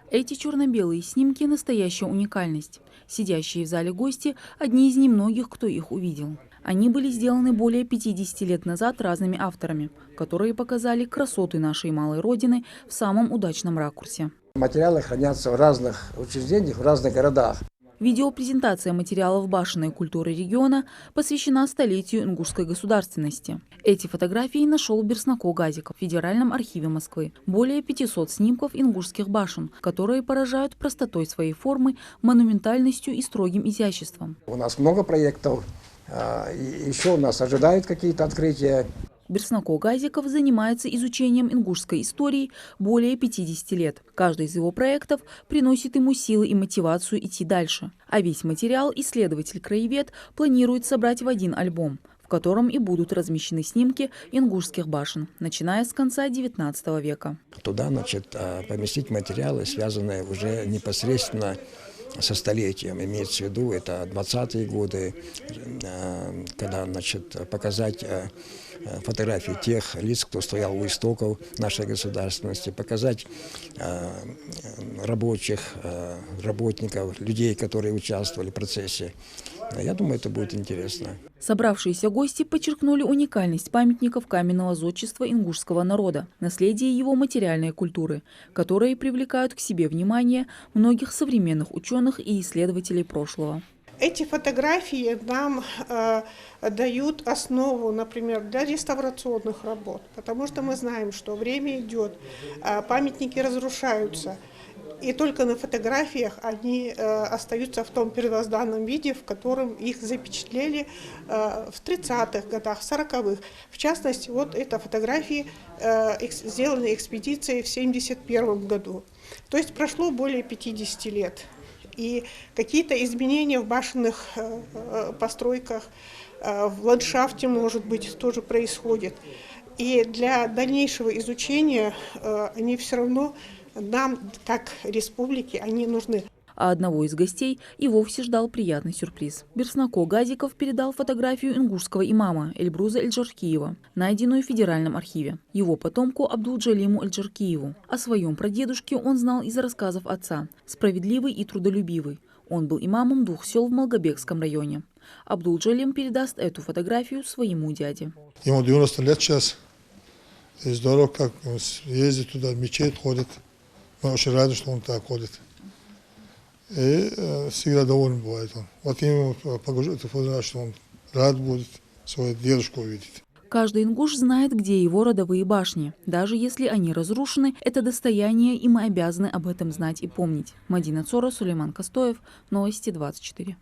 Эти черно-белые снимки – настоящая уникальность. Сидящие в зале гости – одни из немногих, кто их увидел. Они были сделаны более 50 лет назад разными авторами, которые показали красоты нашей малой Родины в самом удачном ракурсе. Материалы хранятся в разных учреждениях, в разных городах. Видеопрезентация материалов башенной культуры региона посвящена столетию ингушской государственности. Эти фотографии нашел Берснако Газиков в Федеральном архиве Москвы. Более 500 снимков ингушских башен, которые поражают простотой своей формы, монументальностью и строгим изяществом. У нас много проектов, еще у нас ожидают какие-то открытия. Берснако Газиков занимается изучением ингушской истории более 50 лет. Каждый из его проектов приносит ему силы и мотивацию идти дальше. А весь материал исследователь-краевед планирует собрать в один альбом, в котором и будут размещены снимки ингушских башен, начиная с конца XIX века. Туда, поместить материалы, связанные уже непосредственно со столетием, имеется в виду, это 20-е годы, когда, показать фотографии тех лиц, кто стоял у истоков нашей государственности, показать рабочих, работников, людей, которые участвовали в процессе. Я думаю, это будет интересно. Собравшиеся гости подчеркнули уникальность памятников каменного зодчества ингушского народа, наследие его материальной культуры, которые привлекают к себе внимание многих современных ученых и исследователей прошлого. Эти фотографии нам дают основу, например, для реставрационных работ, потому что мы знаем, что время идет, памятники разрушаются. И только на фотографиях они остаются в том первозданном виде, в котором их запечатлели в 30-х годах, в 40-х. В частности, вот это фотографии, сделанные экспедицией в 1971 году. То есть прошло более 50 лет. И какие-то изменения в башенных постройках, в ландшафте, может быть, тоже происходят. И для дальнейшего изучения они все равно нам, как республике, они нужны. А одного из гостей и вовсе ждал приятный сюрприз. Берснако Газиков передал фотографию ингушского имама Эльбруза Эльджаркиева, найденную в Федеральном архиве, его потомку Абдул-Джалиму Эльджаркиеву. О своем прадедушке он знал из рассказов отца. Справедливый и трудолюбивый. Он был имамом 2 сел в Малгобекском районе. Абдул-Джалим передаст эту фотографию своему дяде. Ему 90 лет сейчас. И здорово, как ездит туда, в мечеть ходит. Мы очень рады, что он так ходит. И всегда доволен бывает он. Вот ему покажу эту фотографию, что он рад будет свою дедушку увидеть. Каждый ингуш знает, где его родовые башни. Даже если они разрушены, это достояние, и мы обязаны об этом знать и помнить. Мадина Цора, Сулейман Костоев, Новости 24.